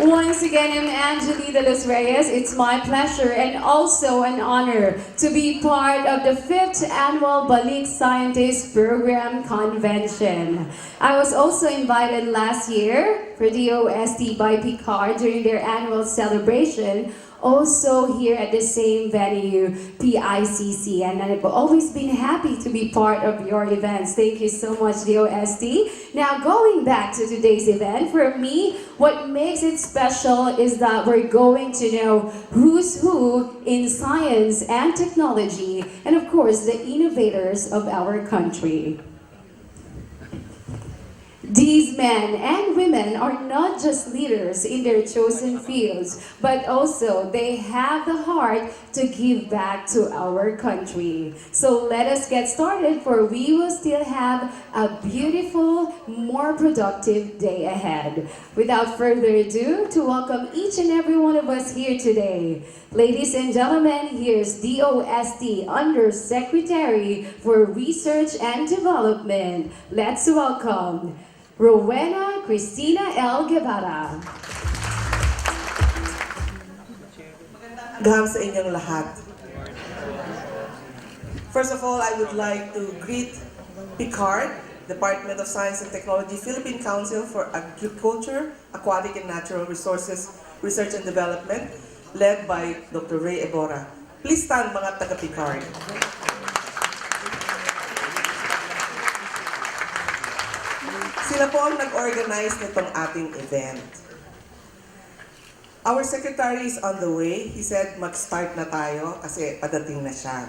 Once again, I'm Angeli de los Reyes. It's my pleasure and also an honor to be part of the 5th Annual Balik Scientist Program Convention. I was also invited last year for DOST by Picard during their annual celebration, also here at the same venue, PICC, and I've always been happy to be part of your events. Thank you so much, DOST. Now, going back to today's event, for me, what makes it special is that we're going to know who's who in science and technology, and of course, the innovators of our country. These men and women are not just leaders in their chosen fields, but also they have the heart to give back to our country. So let us get started, for we will still have a beautiful, more productive day ahead. Without further ado, to welcome each and every one of us here today. Ladies and gentlemen, here's DOST Undersecretary for Research and Development. Let's welcome Rowena Cristina L. Guevara. Gaham sa inyong lahat. First of all, I would like to greet Picard, Department of Science and Technology, Philippine Council for Agriculture, Aquatic and Natural Resources, Research and Development, led by Dr. Guevara. Please stand, mga taga-Picard. Sila po ang nag-organize nitong ating event. Our secretary is on the way. He said mag-start na tayo kasi padating na siya.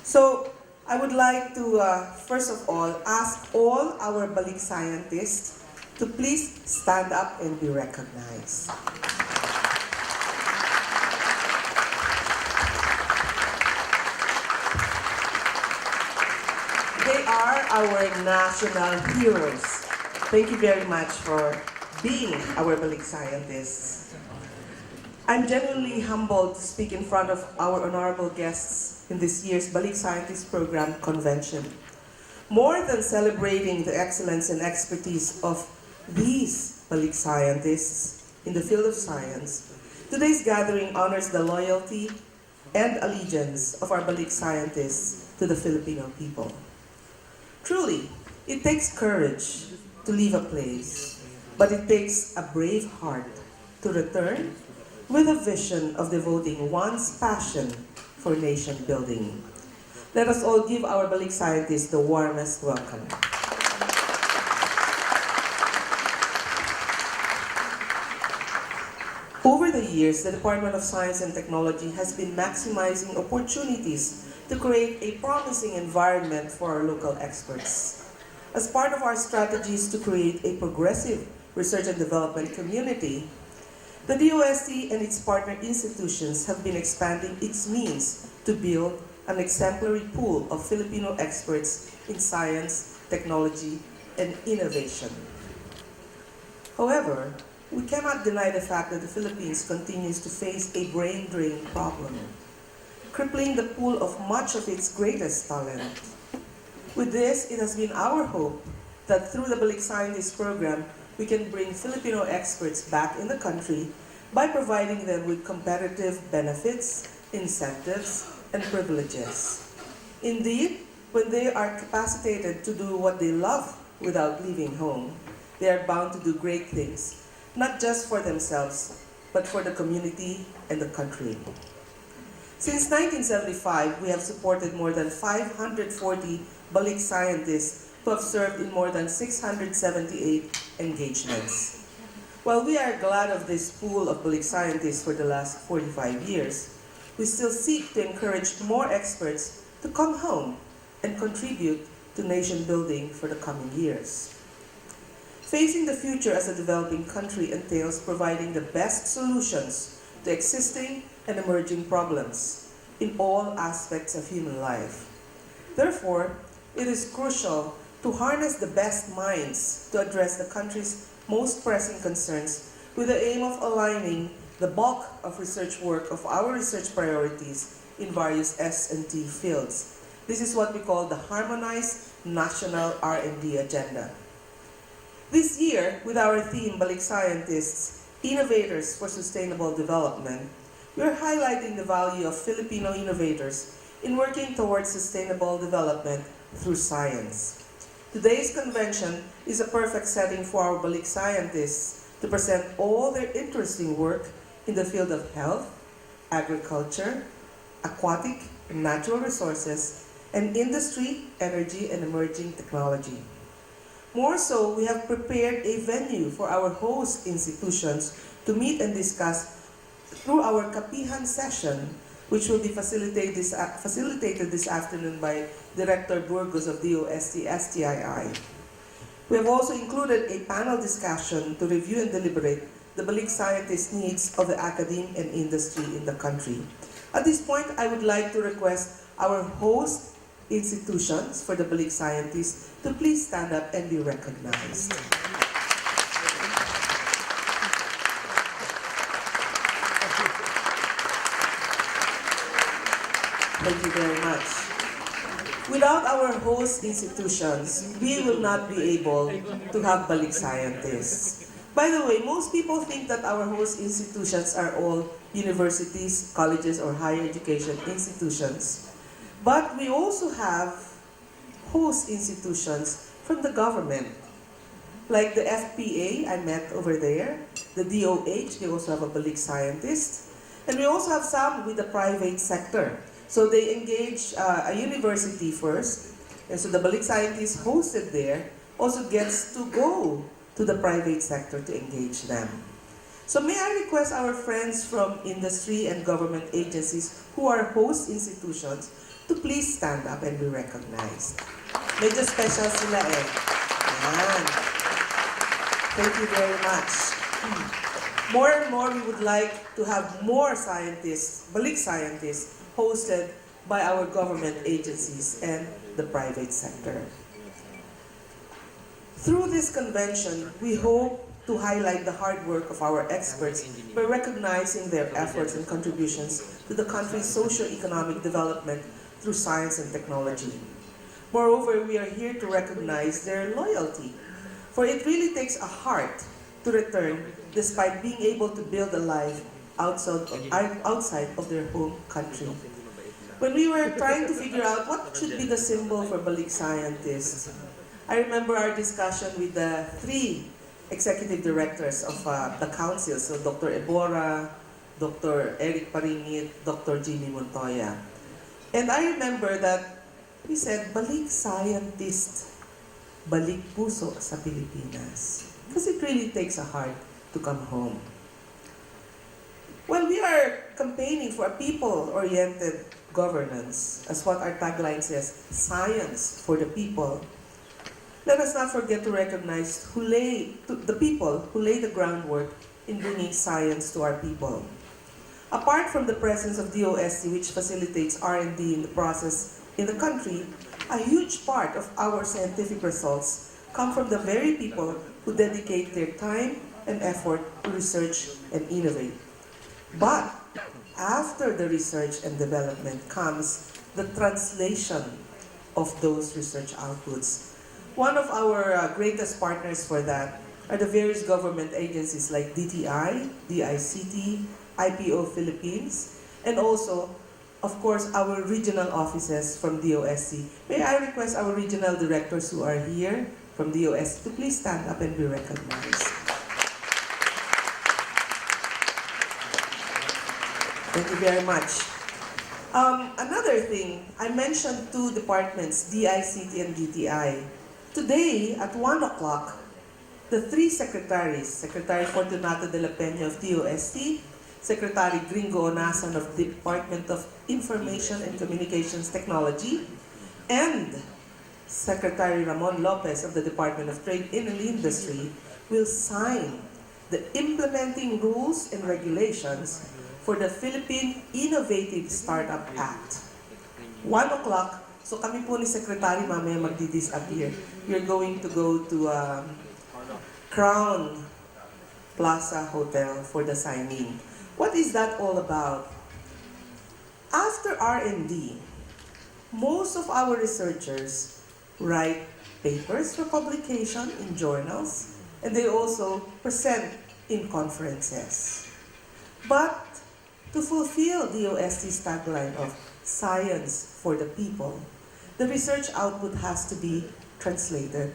So, I would like to, first of all, ask all our Balik scientists to please stand up and be recognized. They are our national heroes. Thank you very much for being our Balik scientists. I'm genuinely humbled to speak in front of our honorable guests in this year's Balik Scientist Program Convention. More than celebrating the excellence and expertise of these Balik scientists in the field of science, today's gathering honors the loyalty and allegiance of our Balik scientists to the Filipino people. Truly, it takes courage to leave a place, but it takes a brave heart to return with a vision of devoting one's passion for nation building. Let us all give our Balik scientists the warmest welcome. Over the years, the Department of Science and Technology has been maximizing opportunities to create a promising environment for our local experts. As part of our strategies to create a progressive research and development community, the DOST and its partner institutions have been expanding its means to build an exemplary pool of Filipino experts in science, technology, and innovation. However, we cannot deny the fact that the Philippines continues to face a brain drain problem, crippling the pool of much of its greatest talent. With this, it has been our hope that through the Balik Scientist Program, we can bring Filipino experts back in the country by providing them with competitive benefits, incentives, and privileges. Indeed, when they are capacitated to do what they love without leaving home, they are bound to do great things, not just for themselves, but for the community and the country. Since 1975, we have supported more than 540 Balik scientists who have served in more than 678 engagements. While we are glad of this pool of Balik scientists for the last 45 years, we still seek to encourage more experts to come home and contribute to nation building for the coming years. Facing the future as a developing country entails providing the best solutions to existing and emerging problems in all aspects of human life. Therefore, it is crucial to harness the best minds to address the country's most pressing concerns with the aim of aligning the bulk of research work of our research priorities in various S&T fields. This is what we call the Harmonized National R&D Agenda. This year, with our theme, Balik Scientists, Innovators for Sustainable Development, we are highlighting the value of Filipino innovators in working towards sustainable development through science. Today's convention is a perfect setting for our Balik scientists to present all their interesting work in the field of health, agriculture, aquatic and natural resources, and industry, energy, and emerging technology. More so, we have prepared a venue for our host institutions to meet and discuss through our Kapihan session, which will be facilitated this afternoon by Director Burgos of DOST-STII. We have also included a panel discussion to review and deliberate the Balik scientist needs of the academe and industry in the country. At this point, I would like to request our host institutions for the Balik scientists to please stand up and be recognized. Thank you very much. Without our host institutions, we will not be able to have Balik scientists. By the way, most people think that our host institutions are all universities, colleges, or higher education institutions. But we also have host institutions from the government, like the FPA I met over there, the DOH, they also have a Balik scientist, and we also have some with the private sector. So they engage a university first, and so the Balik scientist hosted there also gets to go to the private sector to engage them. So may I request our friends from industry and government agencies who are host institutions to please stand up and be recognized. Medyo special sila eh. Ayan. Thank you very much. More and more, we would like to have more scientists, Balik scientists, hosted by our government agencies and the private sector. Through this convention, we hope to highlight the hard work of our experts by recognizing their efforts and contributions to the country's socio-economic development through science and technology. Moreover, we are here to recognize their loyalty, for it really takes a heart to return despite being able to build a life outside of their home country. When we were trying to figure out what should be the symbol for Balik scientists, I remember our discussion with the three executive directors of the council, so Dr. Ebora, Dr. Eric Parinit, Dr. Jimmy Montoya. And I remember that we said, Balik scientist, balik puso sa Pilipinas. Because it really takes a heart to come home. Well, we are campaigning for a people-oriented governance, as what our tagline says, science for the people. Let us not forget to recognize the people who lay the groundwork in bringing science to our people. Apart from the presence of DOST, which facilitates R&D in the process in the country, a huge part of our scientific results come from the very people who dedicate their time and effort to research and innovate. But after the research and development comes the translation of those research outputs. One of our greatest partners for that are the various government agencies like DTI, DICT, IPO Philippines, and also, of course, our regional offices from DOST. May I request our regional directors who are here from DOST to please stand up and be recognized. Thank you very much. Another thing, I mentioned two departments, DICT and DTI. Today, at 1 o'clock, the three secretaries, Secretary Fortunato de la Peña of DOST, Secretary Gringo Onasan of the Department of Information and Communications Technology, and Secretary Ramon Lopez of the Department of Trade and Industry will sign the implementing rules and regulations for the Philippine Innovative Startup Act. 1 o'clock, so kami po ni Secretary mamaya magdi-disappear. We're going to go to Crown Plaza Hotel for the signing. What is that all about? After R&D, most of our researchers write papers for publication in journals, and they also present in conferences. But to fulfill DOST's tagline of science for the people, the research output has to be translated.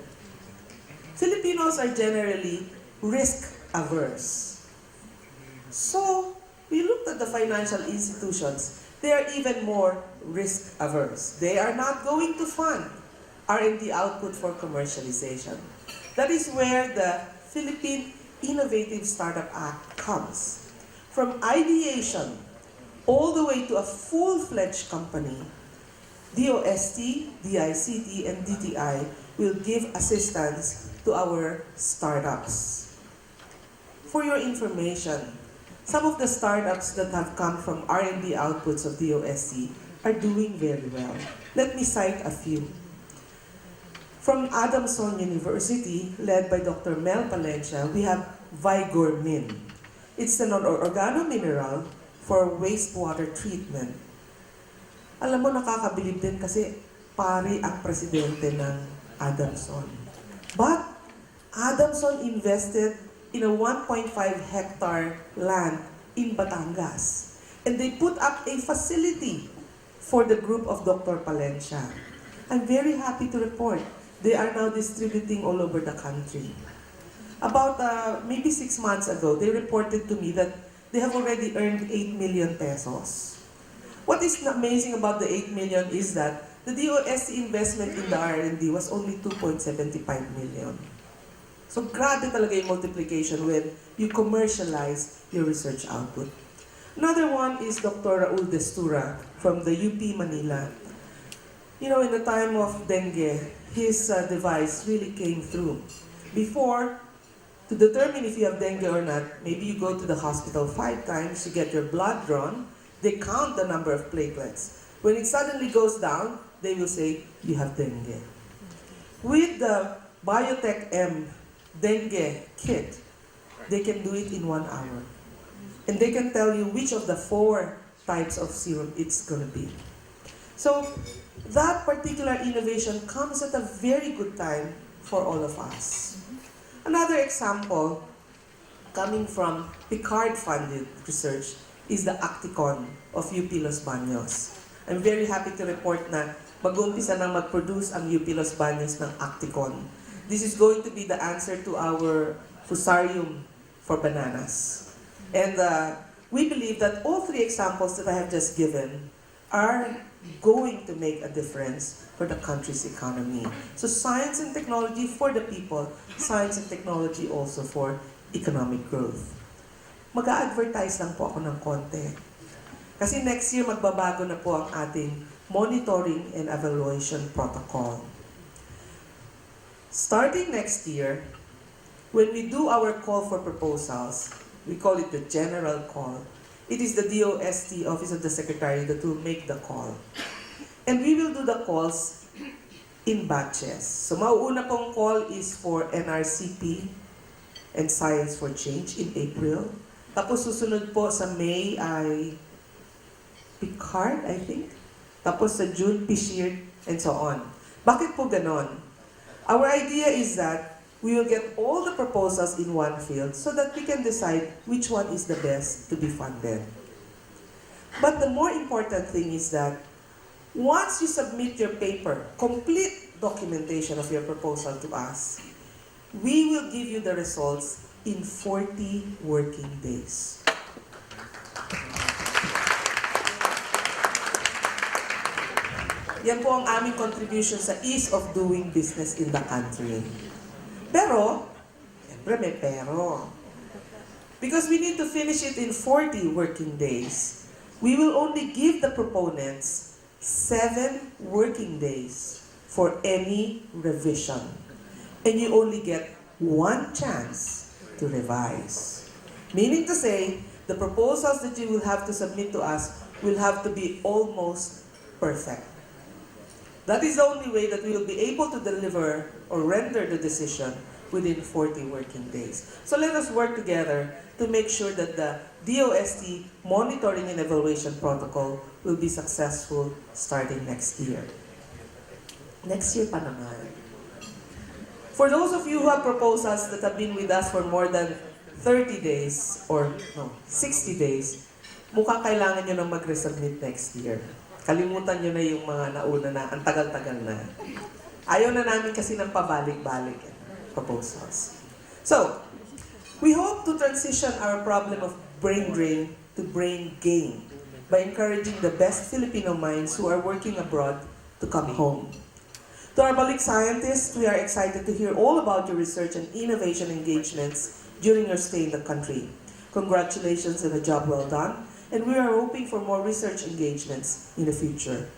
Filipinos are generally risk-averse. So, we looked at the financial institutions. They are even more risk-averse. They are not going to fund R&D output for commercialization. That is where the Philippine Innovative Startup Act comes. From ideation all the way to a full-fledged company, DOST, DICT, and DTI will give assistance to our startups. For your information, some of the startups that have come from R&D outputs of DOST are doing very well. Let me cite a few. From Adamson University, led by Dr. Mel Palencia, we have Vigor Min. It's an organomineral for wastewater treatment. Alam mo, nakakabilib din kasi pari ang presidente ng Adamson. But Adamson invested in a 1.5 hectare land in Batangas. And they put up a facility for the group of Dr. Palencia. I'm very happy to report they are now distributing all over the country. About maybe 6 months ago, they reported to me that they have already earned 8 million pesos. What is amazing about the 8 million is that the DOST investment in the R&D was only 2.75 million. So grabe talaga yung multiplication when you commercialize your research output. Another one is Dr. Raul Destura from the UP Manila. You know, in the time of dengue, his device really came through. Before, to determine if you have dengue or not, maybe you go to the hospital 5 times, you get your blood drawn, they count the number of platelets. When it suddenly goes down, they will say, you have dengue. With the Biotech M dengue kit, they can do it in 1 hour. And they can tell you which of the 4 types of serum it's going to be. So, that particular innovation comes at a very good time for all of us. Another example, coming from Picard-funded research, is the Acticon of UP Los Baños. I'm very happy to report na mag-uumpisa nang mag-produce ang UP Los Baños ng Acticon. This is going to be the answer to our fusarium for bananas. And we believe that all 3 examples that I have just given are going to make a difference for the country's economy. So science and technology for the people, science and technology also for economic growth. Mag-a-advertise lang po ako ng konti. Kasi next year magbabago na po ang ating monitoring and evaluation protocol. Starting next year, when we do our call for proposals, we call it the general call. It is the DOST, Office of the Secretary, that will make the call. And we will do the calls in batches. So mauuna pong call is for NRCP and Science for Change in April. Tapos susunod po sa May ay Picard, I think. Tapos sa June, PSHIRT, and so on. Bakit po ganon? Our idea is that we will get all the proposals in one field so that we can decide which one is the best to be funded. But the more important thing is that once you submit your paper, complete documentation of your proposal to us, we will give you the results in 40 working days. Yan po ang aming contribution sa ease of doing business in the country. Pero, siyempre may pero. Because we need to finish it in 40 working days, we will only give the proponents 7 working days for any revision. And you only get 1 chance to revise. Meaning to say, the proposals that you will have to submit to us will have to be almost perfect. That is the only way that we will be able to deliver or render the decision within 40 working days. So let us work together to make sure that the DOST monitoring and evaluation protocol will be successful starting next year. Next year pa naman. For those of you who have proposals that have been with us for more than 30 days, or no, 60 days, mukhang kailangan nyo nang mag-resubmit next year. Kalimutan nyo na yung mga nauna na, ang tagal-tagal na. Ayaw na namin kasi ng pabalik-balik proposals. So, we hope to transition our problem of brain drain to brain gain by encouraging the best Filipino minds who are working abroad to come home. To our Balik Scientists, we are excited to hear all about your research and innovation engagements during your stay in the country. Congratulations on a job well done, and we are hoping for more research engagements in the future.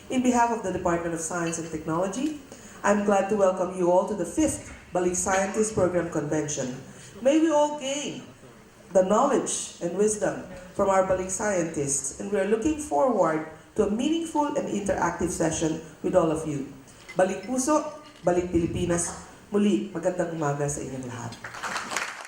In behalf of the Department of Science and Technology, I'm glad to welcome you all to the 5th Balik Scientist Program Convention. May we all gain the knowledge and wisdom from our Balik Scientists, and we are looking forward to a meaningful and interactive session with all of you. Balik Puso, Balik Pilipinas, muli magandang umaga sa inyong lahat.